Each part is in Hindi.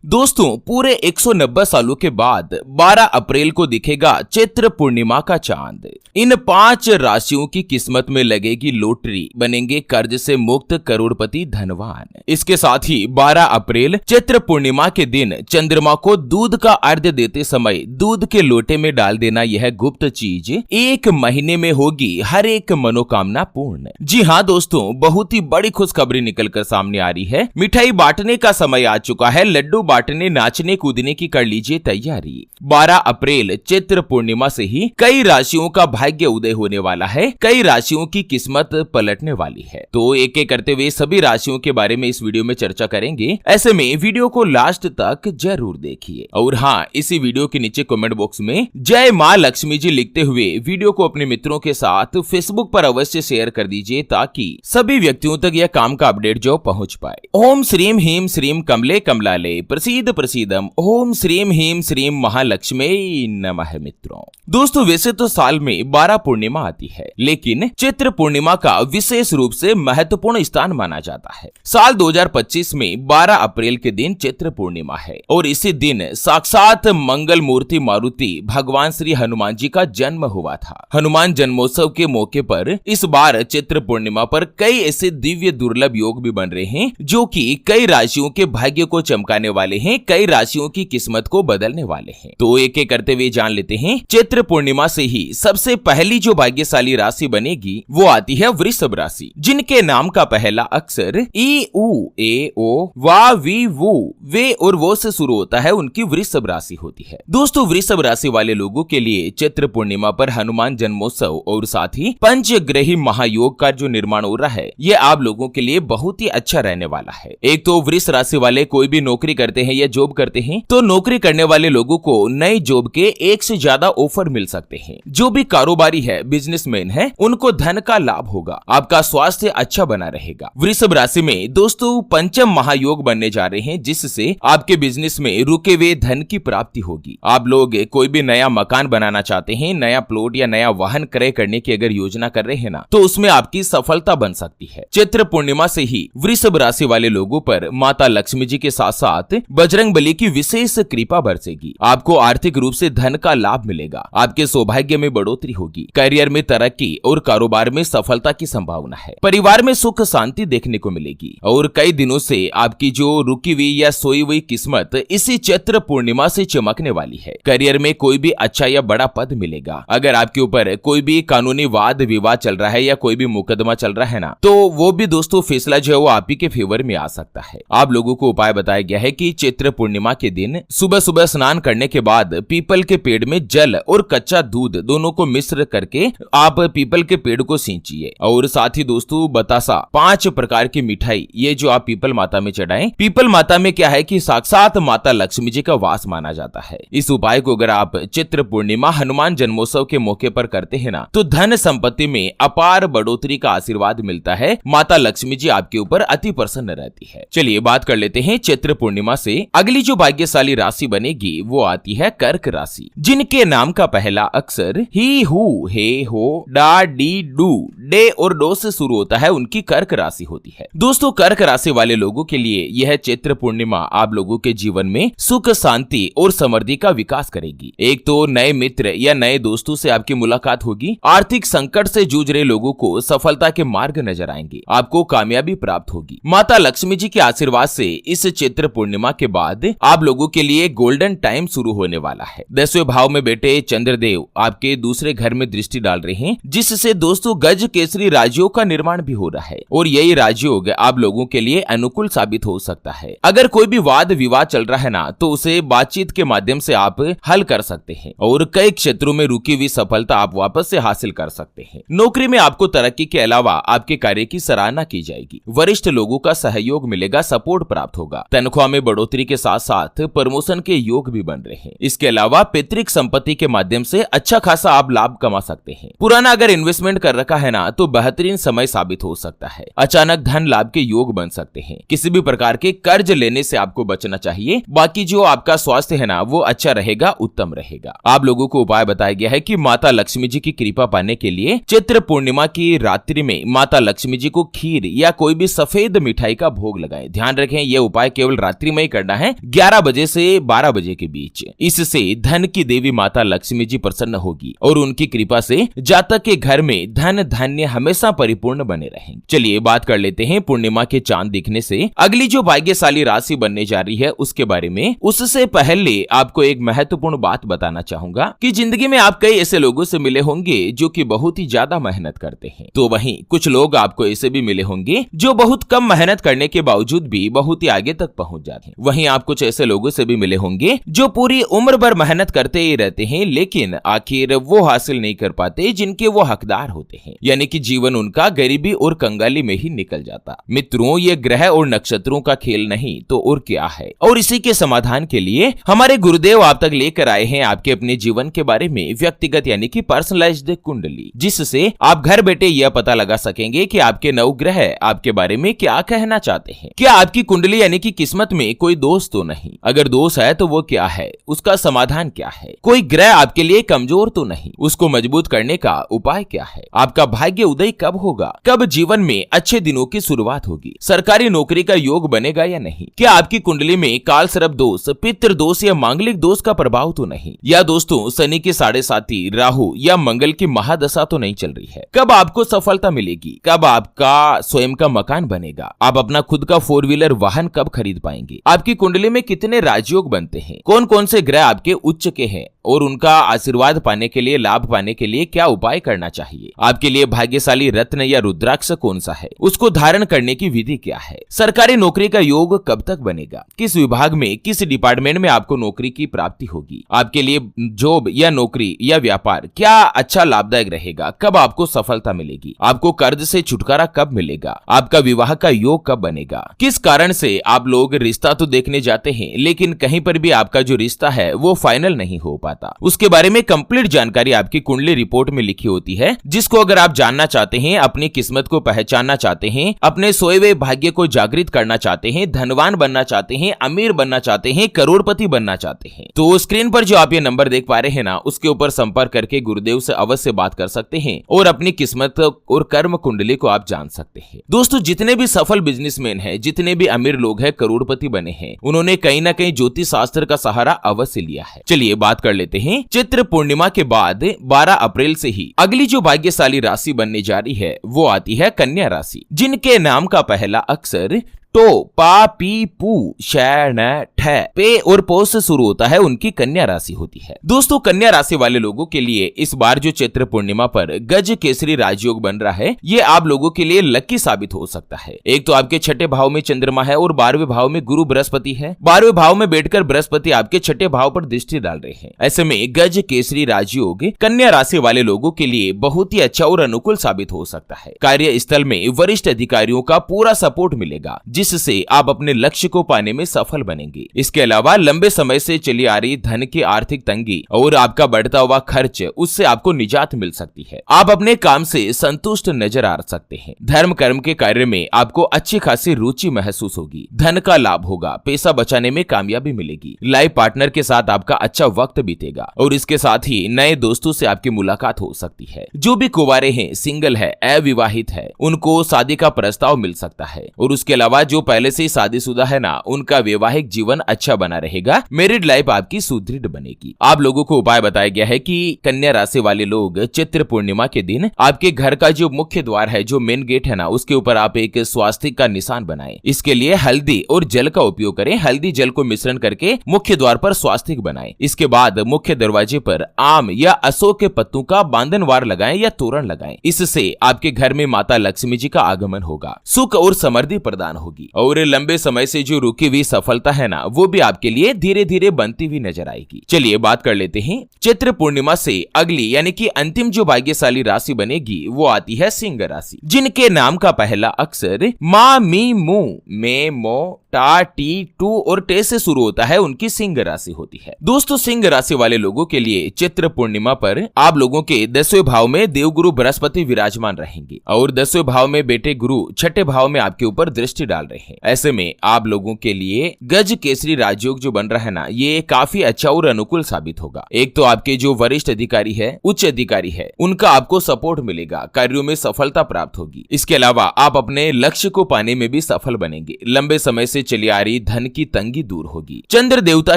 दोस्तों पूरे 190 सालों के बाद 12 अप्रैल को दिखेगा चैत्र पूर्णिमा का चांद। इन 5 राशियों की किस्मत में लगेगी लॉटरी, बनेंगे कर्ज से मुक्त करोड़पति धनवान। इसके साथ ही 12 अप्रैल चैत्र पूर्णिमा के दिन चंद्रमा को दूध का अर्घ्य देते समय दूध के लोटे में डाल देना, यह गुप्त चीज 1 महीने में होगी हर एक मनोकामना पूर्ण। जी हाँ दोस्तों, बहुत ही बड़ी खुशखबरी निकलकर सामने आ रही है। मिठाई बांटने का समय आ चुका है, लड्डू बांटने नाचने कूदने की कर लीजिए तैयारी। 12 अप्रैल चैत्र पूर्णिमा से ही कई राशियों का भाग्य उदय होने वाला है, कई राशियों की किस्मत पलटने वाली है। तो एक एक करते हुए सभी राशियों के बारे में इस वीडियो में चर्चा करेंगे। ऐसे में वीडियो को लास्ट तक जरूर देखिए। और हाँ, इसी वीडियो के नीचे कमेंट बॉक्स में जय माँ लक्ष्मी जी लिखते हुए वीडियो को अपने मित्रों के साथ फेसबुक पर अवश्य शेयर कर दीजिए, ताकि सभी व्यक्तियों तक यह काम का अपडेट जो पहुंच पाए। ओम श्रीम ह्रीम श्रीम कमले कमलाले प्रसीद प्रसीदम ओम श्रीम ह्रीम श्रीम महालक्ष्मी नमः। मित्रों दोस्तों, वैसे तो साल में 12 पूर्णिमा आती है, लेकिन चैत्र पूर्णिमा का विशेष रूप से महत्वपूर्ण स्थान माना जाता है। साल 2025 में 12 अप्रैल के दिन चैत्र पूर्णिमा है और इसी दिन साक्षात मंगल मूर्ति मारुति भगवान श्री हनुमान जी का जन्म हुआ था। हनुमान जन्मोत्सव के मौके पर इस बार चैत्र पूर्णिमा पर कई ऐसे दिव्य दुर्लभ योग भी बन रहे हैं, जो कि कई राशियों के भाग्य को चमकाने वाले हैं, कई राशियों की किस्मत को बदलने वाले हैं। तो एक एक करते हुए जान लेते हैं। चैत्र पूर्णिमा से ही सबसे पहली जो भाग्यशाली राशि बनेगी वो आती है वृषभ राशि, जिनके नाम का पहला अक्षर ई उ ए ओ वा वी वु वे और वो से शुरू होता है, उनकी वृषभ राशि होती है। दोस्तों, वृषभ राशि वाले लोगों के लिए चैत्र पूर्णिमा पर हनुमान जन्मोत्सव और साथ ही पंचग्रही महायोग का जो निर्माण हो रहा है, ये आप लोगों के लिए बहुत ही अच्छा रहने वाला है। एक तो वृषभ राशि वाले कोई भी नौकरी करते हैं या जॉब करते हैं, तो नौकरी करने वाले लोगों को नई जॉब के 1 से ज्यादा ऑफर मिल सकते हैं। जो भी कारोबारी है, बिजनेसमैन है, उनको धन का लाभ होगा। आपका स्वास्थ्य अच्छा बना रहेगा। वृषभ राशि में दोस्तों पंचम महायोग बनने जा रहे हैं, जिससे आपके बिजनेस में रुके हुए धन की प्राप्ति होगी। आप लोग कोई भी नया मकान बनाना चाहते हैं, नया प्लॉट या नया वाहन क्रय करने की अगर योजना कर रहे हैं ना, तो उसमें आपकी सफलता बन सकती है। चैत्र पूर्णिमा से ही वृषभ राशि वाले लोगों पर माता लक्ष्मी जी के साथ साथ बजरंगबली की विशेष कृपा बरसेगी। आपको आर्थिक रूप से धन का लाभ मिलेगा, आपके सौभाग्य में बढ़ोतरी होगी, करियर में तरक्की और कारोबार में सफलता की संभावना है। परिवार में सुख शांति देखने को मिलेगी और कई दिनों से आपकी जो रुकी हुई या सोई हुई किस्मत इसी चैत्र पूर्णिमा से चमकने वाली है। करियर में कोई भी अच्छा या बड़ा पद मिलेगा। अगर आपके ऊपर कोई भी कानूनी वाद विवाद चल रहा है या कोई भी मुकदमा चल रहा है ना, तो वो भी दोस्तों फैसला जो है वो आप ही के फेवर में आ सकता है। आप लोगों को उपाय बताया गया है कि चैत्र पूर्णिमा के दिन सुबह सुबह स्नान करने के बाद पीपल के पेड़ में जल और कच्चा दूध दोनों को मिश्र करके आप पीपल के पेड़ को सींचिए। और साथ ही दोस्तों बतासा 5 प्रकार की मिठाई ये जो आप पीपल माता में चढ़ाएं। पीपल माता में क्या है कि साक्षात माता लक्ष्मी जी का वास माना जाता है। इस उपाय को अगर आप चैत्र पूर्णिमा हनुमान जन्मोत्सव के मौके पर करते हैं ना, तो धन संपत्ति में अपार बढ़ोतरी का आशीर्वाद मिलता है। माता लक्ष्मी जी आपके ऊपर अति प्रसन्न रहती है। चलिए बात कर लेते हैं चैत्र पूर्णिमा से अगली जो भाग्यशाली राशि बनेगी वो आती है कर्क राशि, जिनके नाम का पहला अक्षर ही हु हे हो डा डी डू डे और डो से शुरू होता है, उनकी कर्क राशि होती है। दोस्तों, कर्क राशि वाले लोगों के लिए यह चैत्र पूर्णिमा आप लोगों के जीवन में सुख शांति और समृद्धि का विकास करेगी। एक तो नए मित्र या नए दोस्तों से आपकी मुलाकात होगी। आर्थिक संकट से जूझ रहे लोगों को सफलता के मार्ग नजर आएंगे। आपको कामयाबी प्राप्त होगी। माता लक्ष्मी जी के आशीर्वाद से इस चैत्र पूर्णिमा के बाद आप लोगों के लिए गोल्डन टाइम शुरू होने वाला है। 10वें भाव में बैठे चंद्रदेव आपके दूसरे घर में दृष्टि डाल रहे हैं, जिससे दोस्तों गज केसरी राजयोग का निर्माण भी हो रहा है और यही राजयोग आप लोगों के लिए अनुकूल साबित हो सकता है। अगर कोई भी वाद विवाद चल रहा है ना, तो उसे बातचीत के माध्यम से आप हल कर सकते हैं और कई क्षेत्रों में रुकी हुई सफलता आप वापस से हासिल कर सकते हैं। नौकरी में आपको तरक्की के अलावा आपके कार्य की सराहना की जाएगी। वरिष्ठ लोगों का सहयोग मिलेगा, सपोर्ट प्राप्त होगा। तनख्वाह में बढ़ोतरी के साथ साथ प्रमोशन के योग भी बन रहे हैं। इसके अलावा पैतृक संपत्ति के माध्यम से अच्छा खासा आप लाभ कमा सकते हैं। पुराना अगर इन्वेस्टमेंट कर रखा है ना, तो बेहतरीन समय साबित हो सकता है। अचानक धन लाभ के योग बन सकते हैं। किसी भी प्रकार के कर्ज लेने से आपको बचना चाहिए। बाकी जो आपका स्वास्थ्य है ना, वो अच्छा रहेगा, उत्तम रहेगा। आप लोगों को उपाय बताया गया है कि माता लक्ष्मी जी की कृपा पाने के लिए चैत्र पूर्णिमा की रात्रि में माता लक्ष्मी जी को खीर या कोई भी सफेद मिठाई का भोग लगाएं। ध्यान रखें, यह उपाय केवल रात्रि में ही करना है 11 बजे से 12 बजे के बीच। इससे धन की देवी माता लक्ष्मी जी प्रसन्न होगी और उनकी कृपा से जातक के घर में धन धान्य हमेशा परिपूर्ण बने रहेंगे। चलिए बात कर लेते हैं पूर्णिमा के चांद दिखने से अगली जो भाग्यशाली राशि बनने जा रही है उसके बारे में। उससे पहले आपको एक महत्वपूर्ण बात बताना चाहूंगा कि जिंदगी में आप कई ऐसे लोगों से मिले होंगे जो कि बहुत ही ज्यादा मेहनत करते हैं, तो वहीं कुछ लोग आपको ऐसे भी मिले होंगे जो बहुत कम मेहनत करने के बावजूद भी बहुत ही आगे तक पहुंच जाते हैं। वहीं आप कुछ ऐसे लोगों से भी मिले होंगे जो पूरी उम्र भर मेहनत करते ही रहते हैं लेकिन आखिर वो हासिल नहीं कर पाते जिनके वो हकदार होते हैं, यानी कि जीवन उनका गरीबी और कंगाली में ही निकल जाता। मित्रों, ये ग्रह और नक्षत्रों का खेल नहीं तो और क्या है, और इसी के समाधान के लिए हमारे गुरुदेव आप तक लेकर आए हैं आपके अपने जीवन के बारे में व्यक्तिगत यानी कि पर्सनलाइज्ड कुंडली, जिससे आप घर बैठे यह पता लगा सकेंगे कि आपके नवग्रह आपके बारे में क्या कहना चाहते हैं। क्या आपकी कुंडली यानी कि किस्मत में कोई दोष तो नहीं, अगर दोष है तो वो क्या है, उसका समाधान क्या है, कोई ग्रह आपके लिए कमजोर तो नहीं, उसको मजबूत करने का उपाय क्या है, आपका भाग्य उदय कब होगा, कब जीवन में अच्छे दिनों की शुरुआत होगी, सरकारी नौकरी का योग बनेगा या नहीं, क्या आपकी कुंडली में काल सर्प दोष, पितृ दोष या मांगलिक दोष का प्रभाव तो नहीं, या दोस्तों शनि के साढ़े साथी, राहु या मंगल की महादशा तो नहीं चल रही है, कब आपको सफलता मिलेगी, कब आपका स्वयं का मकान बनेगा, आप अपना खुद का 4 व्हीलर वाहन कब खरीद पाएंगे, आपकी कुंडली में कितने राजयोग बनते हैं, कौन कौन से ग्रह आपके उच्च के हैं और उनका आशीर्वाद पाने के लिए, लाभ पाने के लिए क्या उपाय करना चाहिए, आपके लिए भाग्यशाली रत्न या रुद्राक्ष कौन सा है, उसको धारण करने की विधि क्या है, सरकारी नौकरी का योग कब तक बनेगा, किस विभाग में किस डिपार्टमेंट में आपको नौकरी की प्राप्ति होगी, आपके लिए जॉब या नौकरी या व्यापार क्या अच्छा लाभदायक रहेगा, कब आपको सफलता मिलेगी, आपको कर्ज से छुटकारा कब मिलेगा, आपका विवाह का योग कब बनेगा, किस कारण से आप लोग रिश्ता तो देखने जाते हैं लेकिन कहीं पर भी आपका जो रिश्ता है वो फाइनल नहीं हो पाता, उसके बारे में कंप्लीट जानकारी आपकी कुंडली रिपोर्ट में लिखी होती है, जिसको अगर आप जानना चाहते हैं, अपनी किस्मत को पहचानना चाहते हैं, अपने सोए हुए भाग्य को जागृत करना चाहते हैं, धनवान बनना चाहते हैं, अमीर बनना चाहते हैं, करोड़पति बनना चाहते हैं, तो स्क्रीन पर जो आप ये नंबर देख पा रहे हैं ना, उसके ऊपर संपर्क करके गुरुदेव से अवश्य बात कर सकते हैं और अपनी किस्मत और कर्म कुंडली को आप जान सकते हैं। दोस्तों, जितने भी सफल बिजनेसमैन हैं, जितने भी अमीर लोग हैं, करोड़पति बने हैं, उन्होंने कहीं ना कहीं ज्योतिष शास्त्र का सहारा अवश्य लिया है। चलिए बात कर लेते हैं चैत्र पूर्णिमा के बाद 12 अप्रैल से ही अगली जो भाग्यशाली राशि बनने जा रही है वो आती है कन्या राशि, जिनके नाम का पहला अक्षर टो, पा, पी, पू, शै, न, ठे, पे और पो से शुरू होता है, उनकी कन्या राशि होती है। दोस्तों, कन्या राशि वाले लोगों के लिए इस बार जो चैत्र पूर्णिमा पर गज केसरी राजयोग बन रहा है, ये आप लोगों के लिए लकी साबित हो सकता है। एक तो आपके छठे भाव में चंद्रमा है और 12वें भाव में गुरु बृहस्पति है। 12वें भाव में बैठकर बृहस्पति आपके छठे भाव पर दृष्टि डाल रहे हैं। ऐसे में गज केसरी राजयोग कन्या राशि वाले लोगों के लिए बहुत ही अच्छा और अनुकूल साबित हो सकता है। कार्यस्थल में वरिष्ठ अधिकारियों का पूरा सपोर्ट मिलेगा, जिससे आप अपने लक्ष्य को पाने में सफल बनेंगे। इसके अलावा लंबे समय से चली आ रही धन की आर्थिक तंगी और आपका बढ़ता हुआ खर्च, उससे आपको निजात मिल सकती है। आप अपने काम से संतुष्ट नजर आ सकते हैं। धर्म कर्म के कार्य में आपको अच्छी खासी रुचि महसूस होगी। धन का लाभ होगा, पैसा बचाने में कामयाबी मिलेगी। लाइफ पार्टनर के साथ आपका अच्छा वक्त बीतेगा और इसके साथ ही नए दोस्तों से आपकी मुलाकात हो सकती है। जो भी कुंवारे हैं, सिंगल है, अविवाहित है, उनको शादी का प्रस्ताव मिल सकता है। और उसके अलावा जो पहले से ही शादीशुदा है ना, उनका वैवाहिक जीवन अच्छा बना रहेगा। मैरिड लाइफ आपकी सुदृढ़ बनेगी। आप लोगों को उपाय बताया गया है कि कन्या राशि वाले लोग चैत्र पूर्णिमा के दिन आपके घर का जो मुख्य द्वार है, जो मेन गेट है ना, उसके ऊपर आप एक स्वास्तिक का निशान बनाएं। इसके लिए हल्दी और जल का उपयोग करें। हल्दी जल को मिश्रण करके मुख्य द्वार पर स्वास्तिक बनाएं। इसके बाद मुख्य दरवाजे पर आम या अशोक के पत्तों का बांधनवार लगाएं या तोरण लगाएं। इससे आपके घर में माता लक्ष्मी जी का आगमन होगा, सुख और समृद्धि प्रदान होगी और लंबे समय से जो रुकी हुई सफलता है ना, वो भी आपके लिए धीरे धीरे बनती हुई नजर आएगी। चलिए बात कर लेते हैं चैत्र पूर्णिमा से अगली यानी कि अंतिम जो भाग्यशाली राशि बनेगी वो आती है सिंह राशि, जिनके नाम का पहला अक्षर मा, मी, मू, मे, मो, टा, टी, टू और टे से शुरू होता है, उनकी सिंह राशि होती है। दोस्तों, सिंह राशि वाले लोगों के लिए चैत्र पूर्णिमा पर आप लोगों के 10वें भाव में देवगुरु बृहस्पति विराजमान रहेंगे और 10वें भाव में बेटे गुरु छठे भाव में आपके ऊपर दृष्टि डाल रहे हैं। ऐसे में आप लोगों के लिए गज केसरी राजयोग जो बन रहा है ना, ये काफी अच्छा और अनुकूल साबित होगा। एक तो आपके जो वरिष्ठ अधिकारी है, उच्च अधिकारी है, उनका आपको सपोर्ट मिलेगा, कार्यों में सफलता प्राप्त होगी। इसके अलावा आप अपने लक्ष्य को पाने में भी सफल बनेंगे। लंबे समय से से चली आ रही धन की तंगी दूर होगी। चंद्र देवता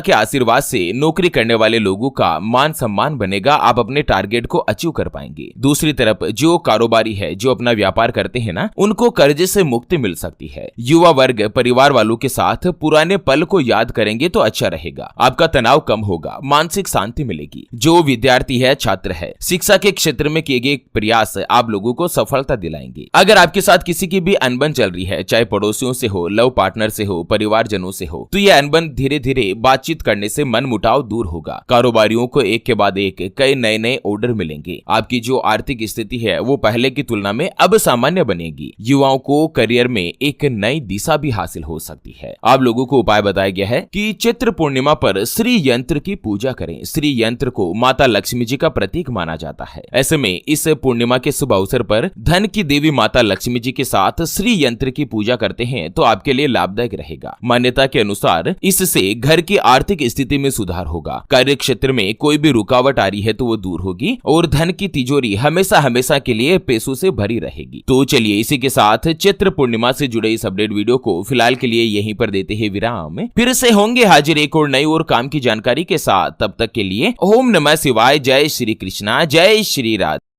के आशीर्वाद से नौकरी करने वाले लोगों का मान सम्मान बनेगा, आप अपने टारगेट को अचीव कर पाएंगे। दूसरी तरफ जो कारोबारी है, जो अपना व्यापार करते हैं ना, उनको कर्जे से मुक्ति मिल सकती है। युवा वर्ग परिवार वालों के साथ पुराने पल को याद करेंगे तो अच्छा रहेगा। आपका तनाव कम होगा, मानसिक शांति मिलेगी। जो विद्यार्थी है, छात्र है, शिक्षा के क्षेत्र में किए गए प्रयास आप लोगों को सफलता दिलाएंगे। अगर आपके साथ किसी की भी अनबन चल रही है, चाहे पड़ोसियों से हो, लव पार्टनर से हो, परिवारजनों से हो, तो यह अनबन धीरे धीरे बातचीत करने से मन मुटाव दूर होगा। कारोबारियों को एक के बाद एक कई नए नए ऑर्डर मिलेंगे। आपकी जो आर्थिक स्थिति है वो पहले की तुलना में अब सामान्य बनेगी। युवाओं को करियर में एक नई दिशा भी हासिल हो सकती है। आप लोगों को उपाय बताया गया है कि चैत्र पूर्णिमा पर श्री यंत्र की पूजा करें। श्री यंत्र को माता लक्ष्मी जी का प्रतीक माना जाता है। ऐसे में इस पूर्णिमा के शुभ अवसर पर धन की देवी माता लक्ष्मी जी के साथ श्री यंत्र की पूजा करते हैं तो आपके लिए लाभदायक रहेगा। मान्यता के अनुसार इससे घर की आर्थिक स्थिति में सुधार होगा। कार्य क्षेत्र में कोई भी रुकावट आ रही है तो वो दूर होगी और धन की तिजोरी हमेशा हमेशा के लिए पैसों से भरी रहेगी। तो चलिए इसी के साथ चैत्र पूर्णिमा से जुड़े इस अपडेट वीडियो को फिलहाल के लिए यहीं पर देते हैं विराम। फिर से होंगे हाजिर एक और नई और काम की जानकारी के साथ। तब तक के लिए ओम नमः शिवाय, जय श्री कृष्णा, जय श्री राधे।